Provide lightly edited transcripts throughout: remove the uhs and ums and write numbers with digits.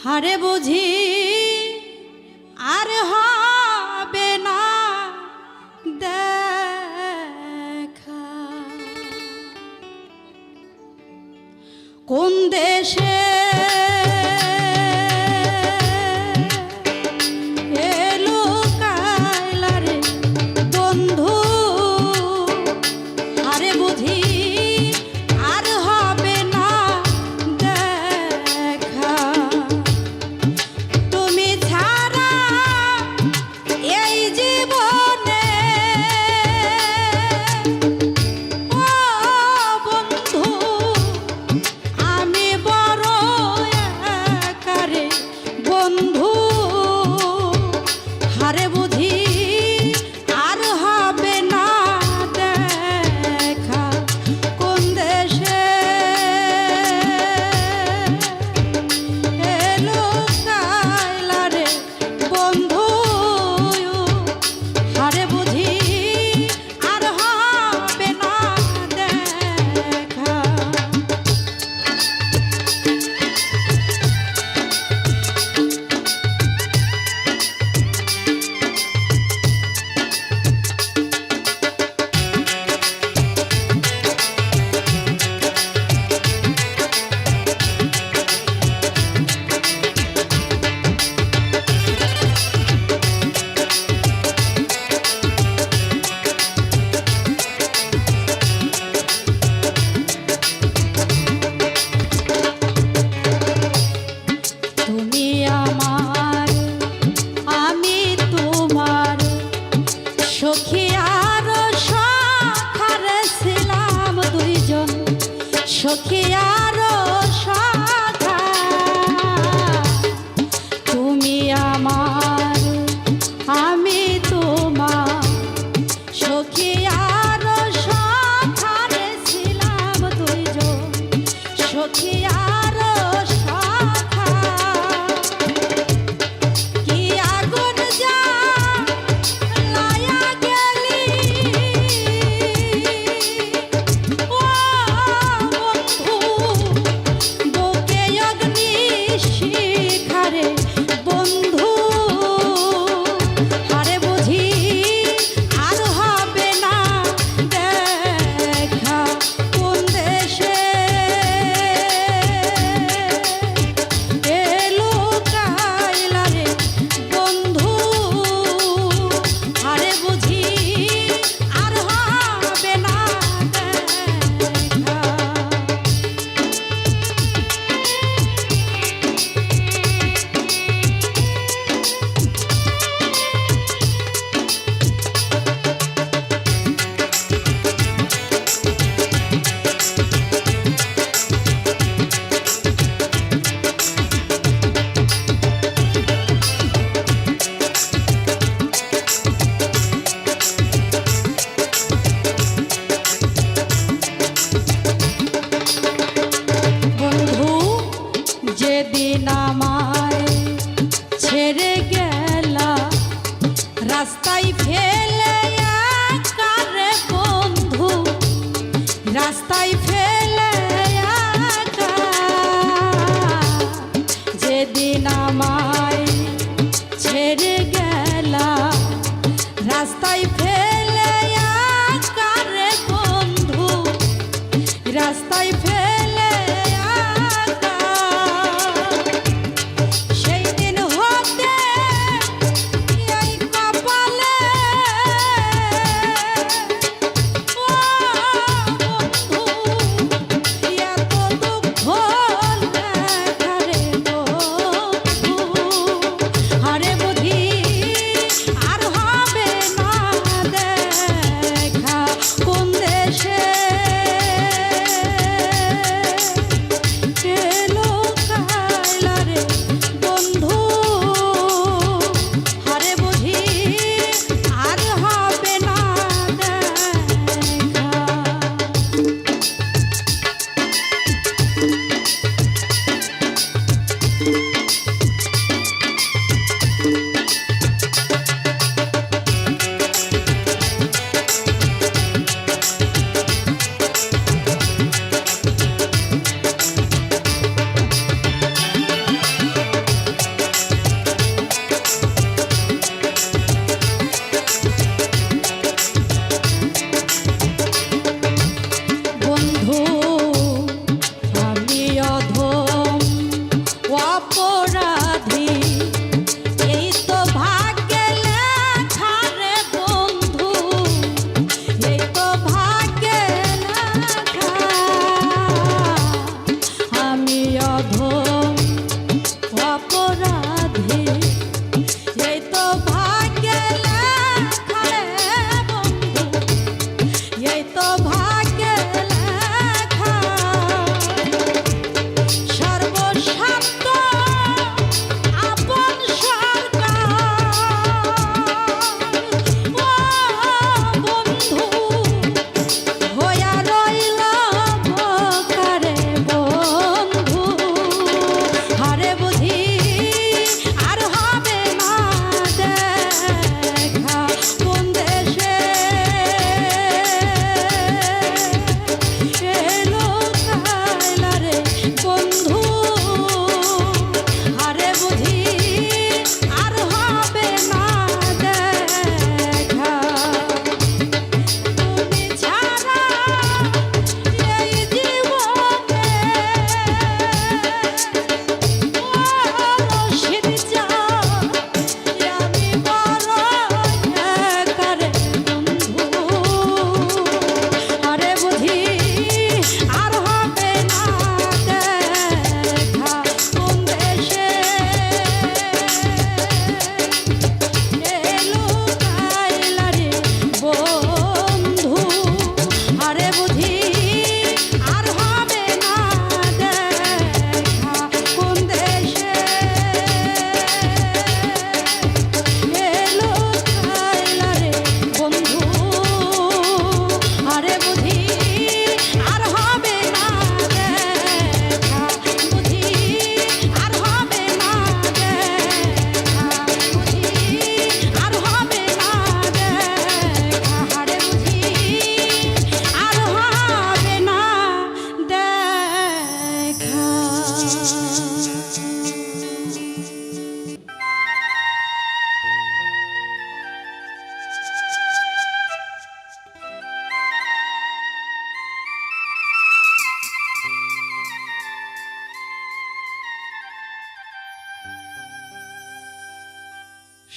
হারে বুঝি আর হবে না দেখা, কোন দেশে এলো কাইলারে বন্ধু, হারে বুঝি আর হবে না দেখা, তুমি ছাড়া এই জীবনে ও বন্ধু আমি বড় একারে বন্ধু, হারে বুঝি আর হবে না দেখা, কোন দেশে এলো কাইলারে বন্ধু, হারে বুঝি আর হবে না দেখা। তুমি আমার আমি তোমার সখী আর সখারে ছিলাম দুইজন, সখী আর সখা, তুমি আমার আমি তোমার সখী আর সখারে ছিলাম দুইজন, সখী আর সখা, কি আগুন জ্বালায়া গেলি ও বন্ধু, বুকে অগ্নি শিখারে বন্ধু, হারে বুঝি আর হবে না দেখা, কোন দেশে এলো কাইলারে বন্ধু, হারে বুঝি আর হবে না দেখা। বন্ধু যেদিন আমায় ছেড়ে গেলা রাস্তায় ফেলে একা রে বন্ধু, রাস্তায় ফেলে একা, যেদিন আমায় ছেড়ে গেলা রাস্তায় ফেলে একা রে বন্ধু, রাস্তায় ফেলে একা, সেই দিন হতে এই কপালে ও বন্ধু এত দুঃখ লেখা রে বন্ধু, হারে বুঝি আর হবে না দেখা, কোন দেশে এলো কাইলারে বন্ধু, হারে বুঝি আর হবে না দেখা।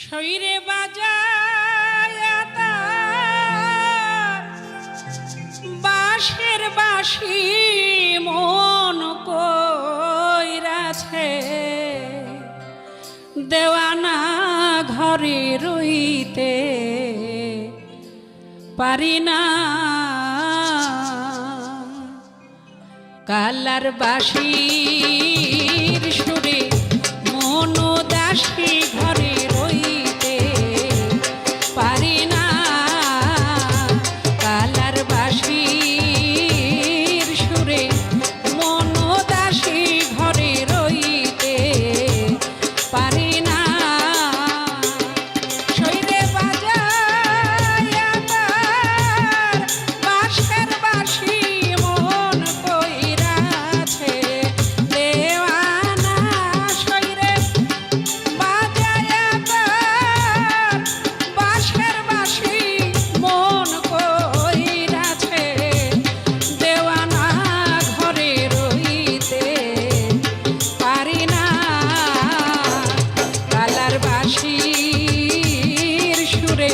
শরীরে বাজায় তার বাঁশের বাঁশি মন কইরাছে দেওয়ানা ঘরে রইতে পারি না কালার বাঁশির সুরে মন দাসী ঘরে রইতে পারি না কালার বাঁশির সুরে মন দাসী ঘরে রইতে পারি না শরীরে বাজায় তার বাঁশের বাঁশি মন কইরাছে দেওয়ানা শরীরে বাজায় তার বাঁশের বাঁশি মন কইরাছে দেওয়ানা ঘরে রইতে পারি না কালার বাঁশির সুরে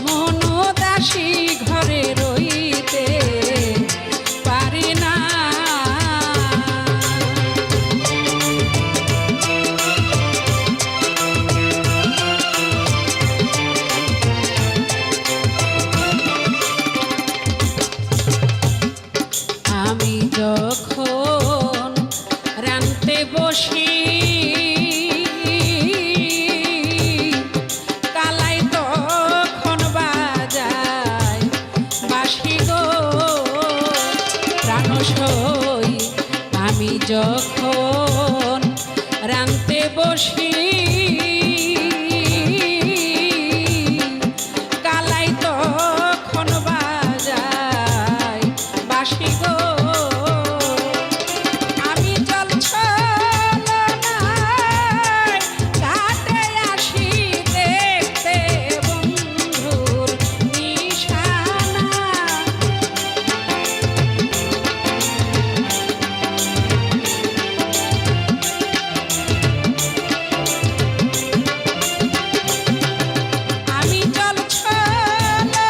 মন দাসী ঘরে রইতে পারি না আমি যখন রানতে বসি কালাই তখন বাজায় বাঁশি গো প্রাণ সই আমি যখন রানতে বসি কালাই তখন বাজায় বাঁশি গো আমি জল ছলনায় ঘাটে আসি দেখতে বন্ধুর নিশানা আমি জল ছলনায়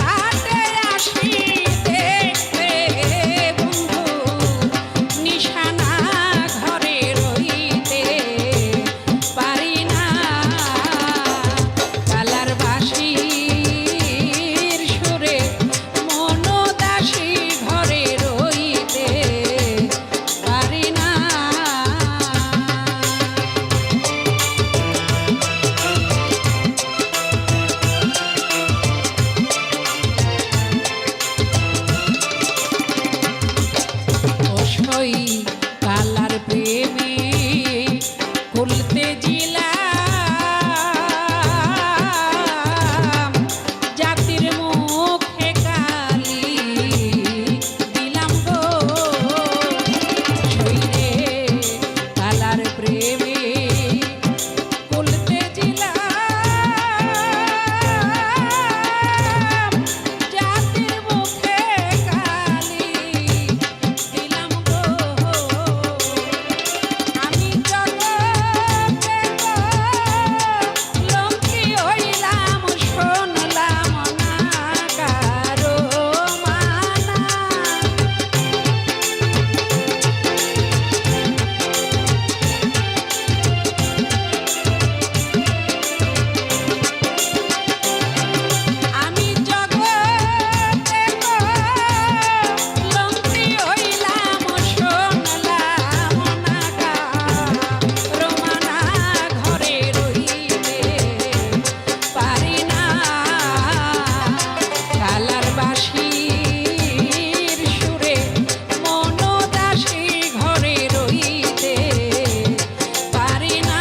ঘাটে আসি দেখতে বন্ধুর নিশানা ঘরে রইতে পারি না কালার বাঁশির সুরে মন দাসী ঘরে রইতে পারি না অসই কালার প্রেমে খুলতে জিলাম জাতির মুখে কালি দিলাম গো শরীরে কালার প্রেমে খুলতে জিলাম জাতির মুখে কালি দিলাম গো আমি জগতে লঙ্কি হইলাম শুনলাম না কারো মানা আমি জগতে লঙ্কি হইলাম শুনলাম না কারো মানা ঘরে রইতে পারি না কালার বাঁশির সুরে মন দাসী ঘরে রইতে পারি না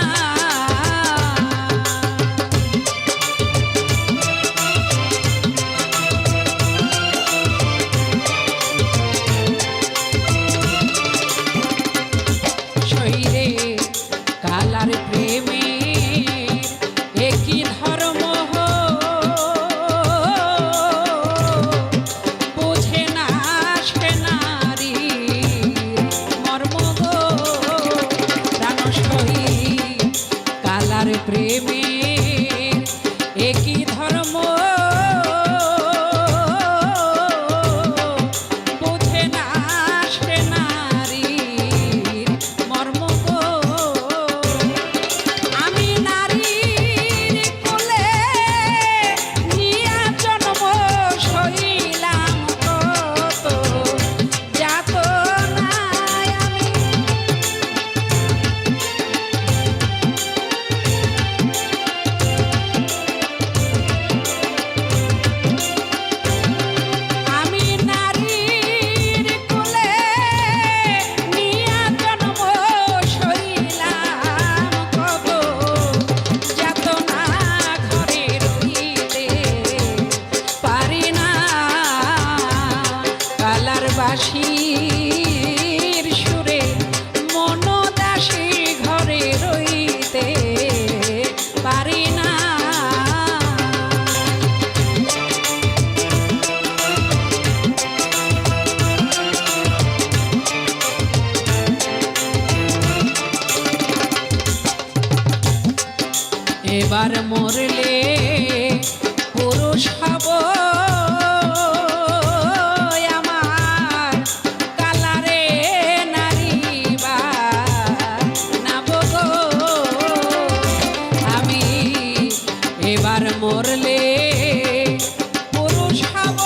শরীরে কালার প্রেমে একই ধর্ম বুঝে না সে নারী মর্ম গো প্রাণ সই কালার এবার মরলে পুরুষ হব আমার কালারে নারী বানাব গো আমি এবার মরলে পুরুষ হব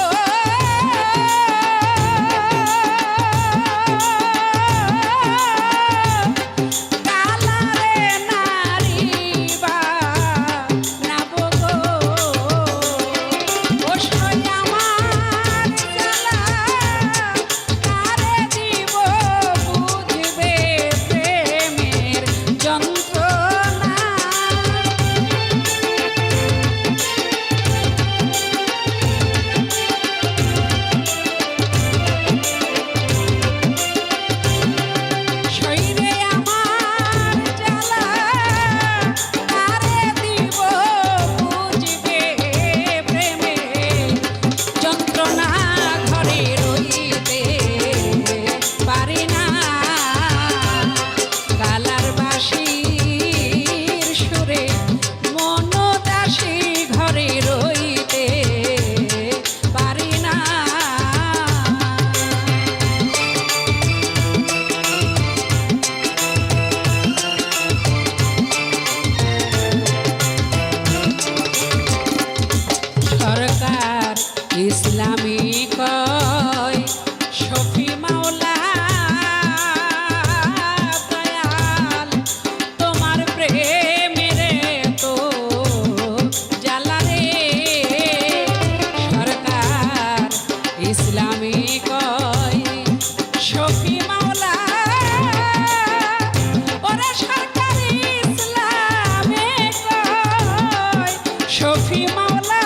ইসলামী কয় শফি মাওলা দয়াল তোমার প্রেমেরে তো জ্বালা রে সরকার ইসলামী কয় শফি মাওলা ওরে সরকার ইসলামী কয় শফি মাওলা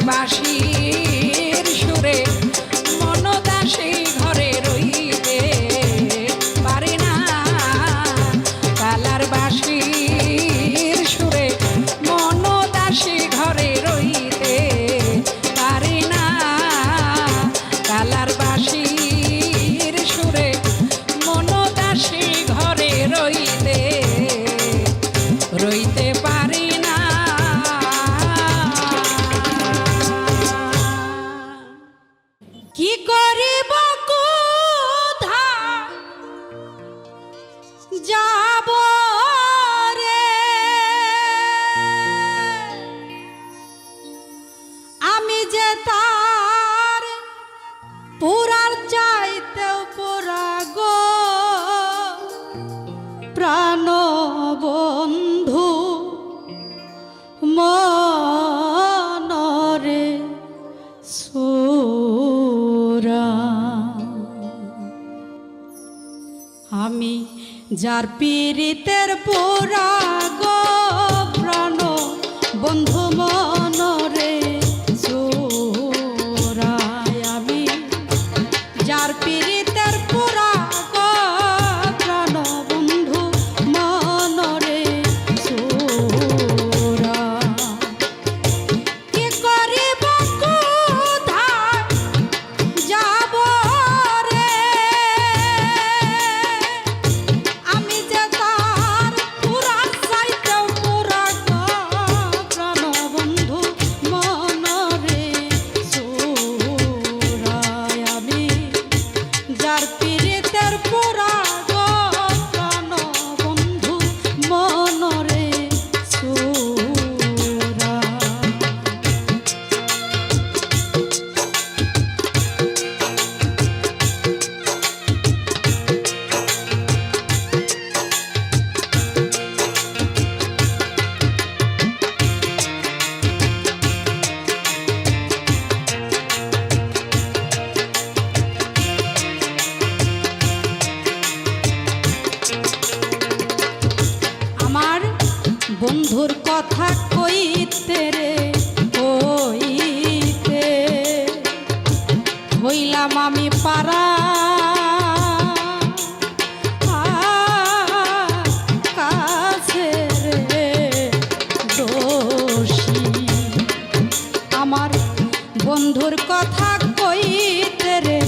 বাঁশির সুরে মনদাসী ঘরে রইতে পারি না কালার বাঁশির সুরে মনদাসী ঘরে রইতে পারি না কালার বাঁশির সুরে মনদাসী ঘরে রইতে পারি না কি করিব কোথা যাব রে আমি যে তার পুরার চাইতেও পুরা গো প্রাণ বন্ধু মনরে আমি যার পীড়িতের পোড়া গো প্রাণ বন্ধু মনরে চোরায় আমি যার পীড়িতের পোড়া গো প্রাণ বন্ধু মনরে চোরা কি করিব কোথা বন্ধুর কথা কইতে রে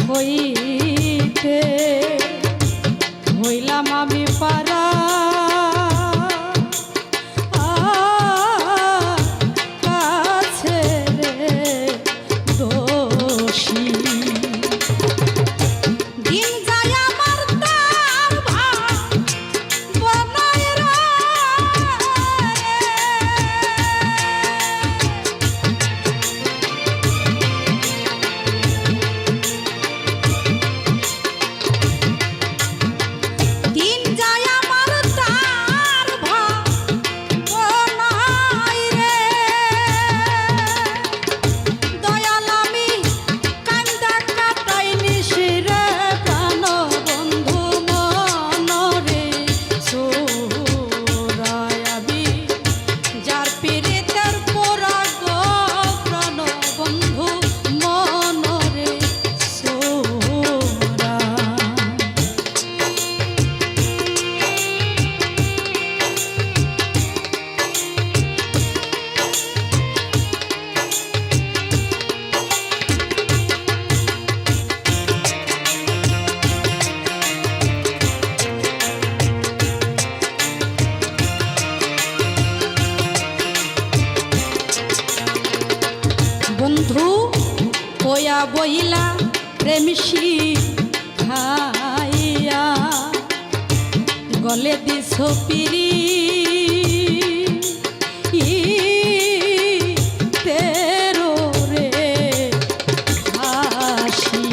কইতে হইলাম আমি পারা কাছে রে দোষী দিন যায় আমার তার বনায় রে দিন যায় আমার তার বনায় রে দয়াল আমি কান্দা কাটাই নিশিরে প্রাণ বন্ধু মনরে সোরায় আমি যার পীড়িতের পরাগ প্রাণ বন্ধু মনরে সোরা বন্ধু কয়া বইলা প্রেমসি খাইয়া গলে দিছ পিরি তেরো রে হাসি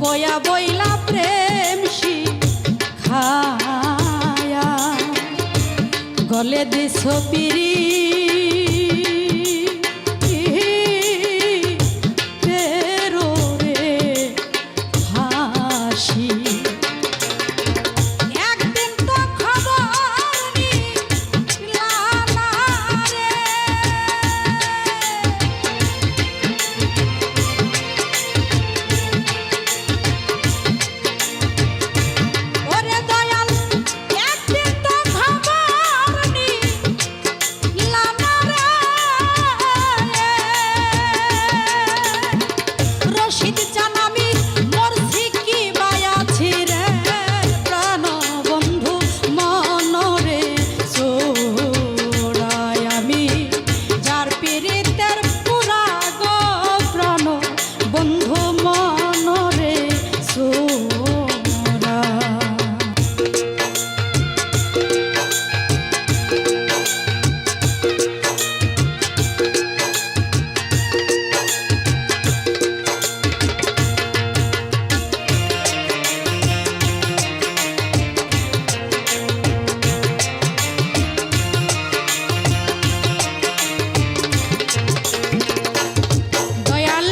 কয়া বইলা প্রেমসি খায়া গলে দিছ পিরি একদিন তো খবর নিলা না রে ওরে দয়াল একদিন তো খবর নিলা না রে রশিদ চান আমি মরছি কি বায়াছি রে প্রাণ বন্ধু মনরে সোড়ায় আমি যার পীড়িতের পুরা গো প্রাণ বন্ধু মনরে সোড়া দয়াল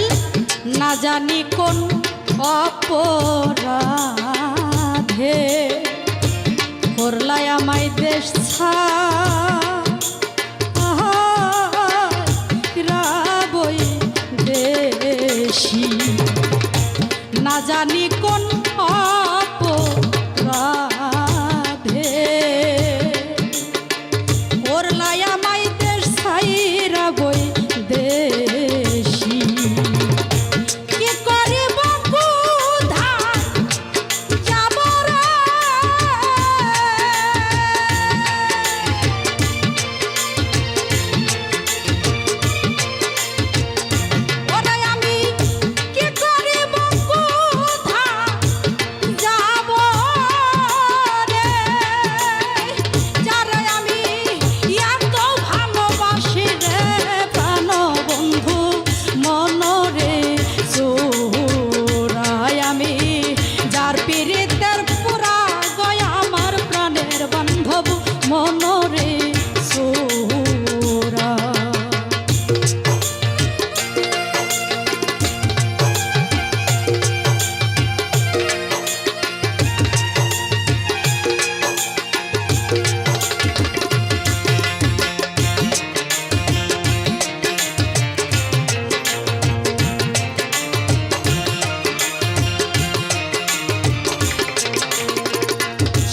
না জানি কোন অপরাধে করলাই আমায় দেশ ছাড়াবই দেশি না জানি কোন অপরাধে করলাই আমায় দেশ ছাড়াবই দেশি কি করিব কোথায় যাব রে ওরে আমি কি করিব কোথায় যাব রে যারে আমি এত ভালোবাসি রে প্রাণ বন্ধু মনরে সোড়ায় আমি যার পীড়িতের পুরা গয়া আমার প্রাণের বান্ধব মনরে সোড়া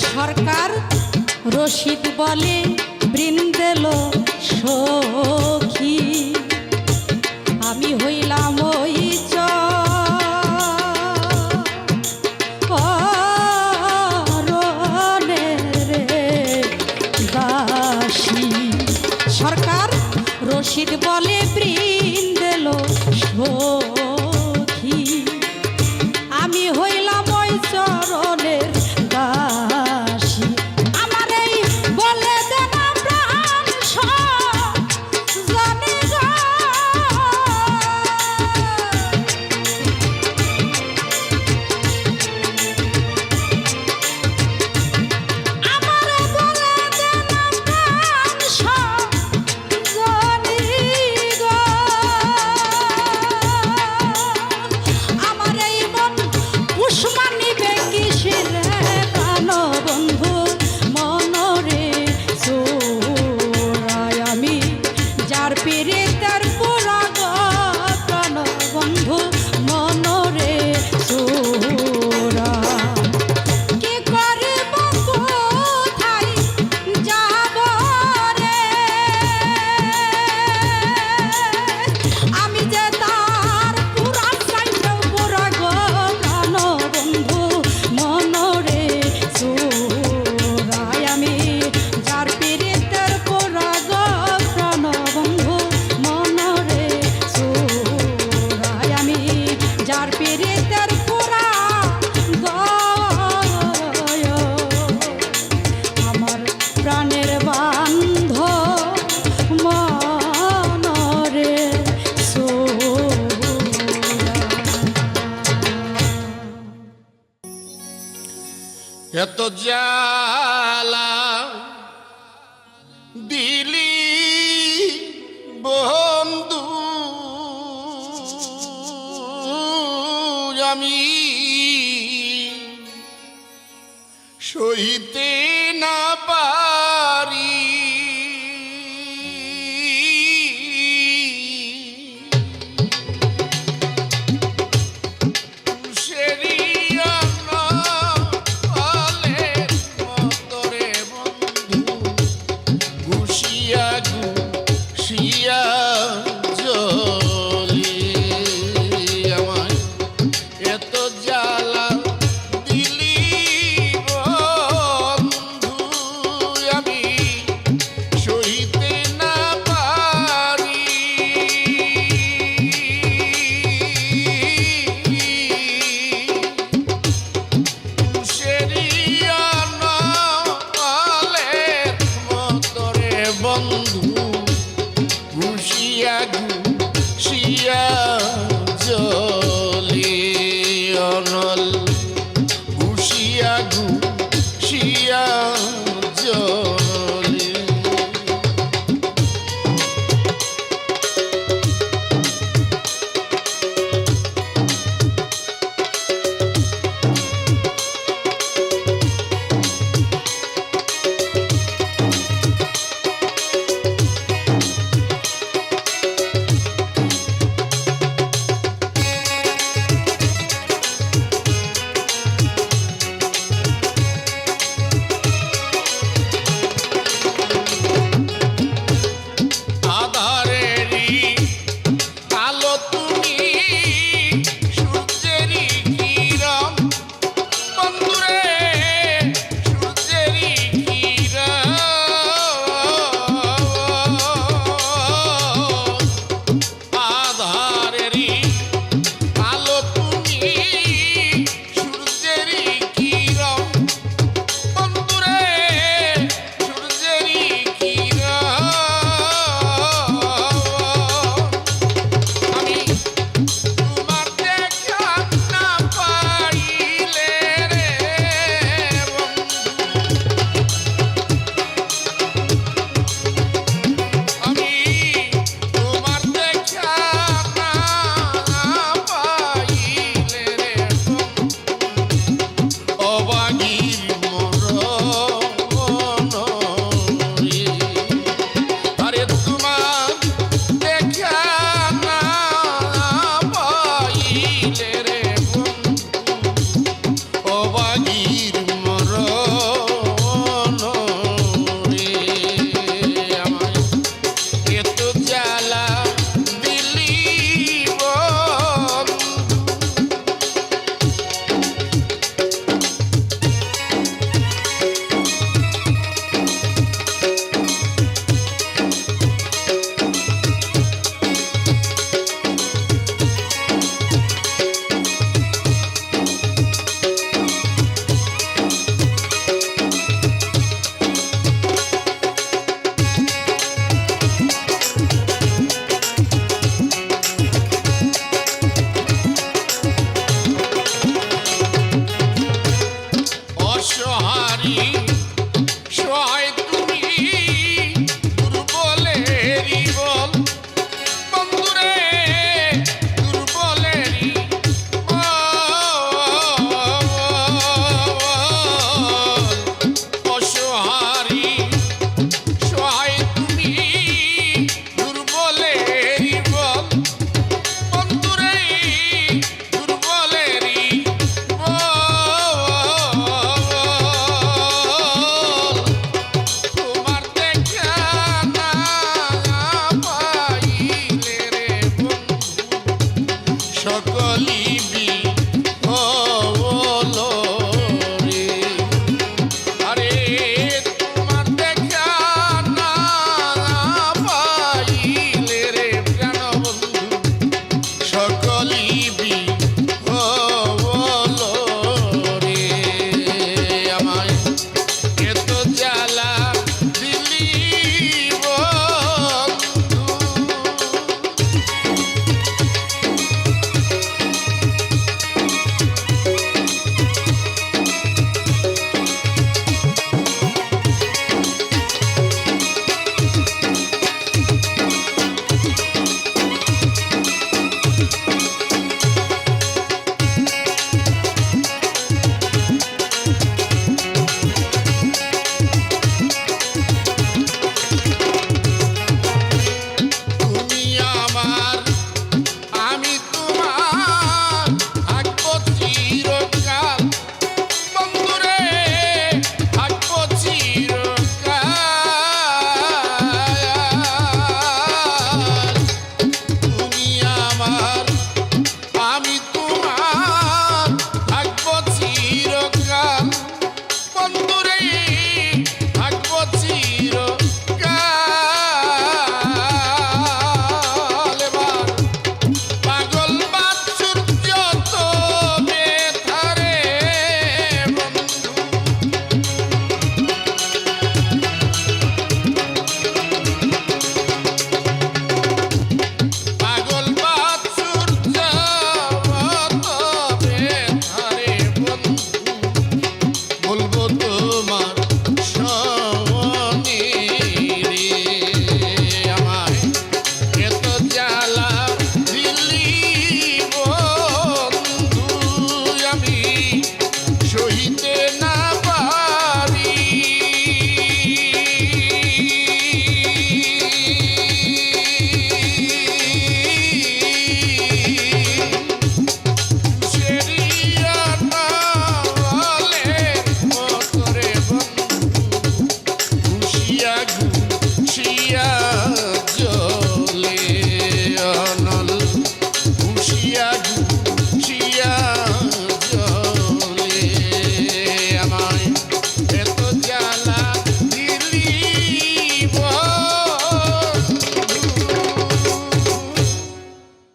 সরকার রশিদ বলে বৃন্দেল সখী মুর্শিদ বলে বৃন্দেল সখী আমি হইলাম ওই চরণের দাসী আমার এই বলে দেন প্রাণ জানি গো আমার বলে দেন প্রাণ জানি গো আমার এই মন উষ্মা নিবে কিসের প্রাণ বন্ধু মনরে চোরায় আমি যার পেরে তার পোড়া গো প্রাণ বন্ধু মনরে চোরা কি করিব কোথায় যাব রে আমি যে তার পুরা চাইব পোড়া গো প্রাণ বন্ধু মনরে চোরায় আমি যার পেরে তার পোড়া গো প্রাণ বন্ধু মনরে চোরায় আমি যার পেরে তার পোড়া গো আমার প্রাণের বান্ধ মনরে এত জ্বালা দিলি বন্ধু আমি সইতে না পারি বন্ধু ঘুষিয়া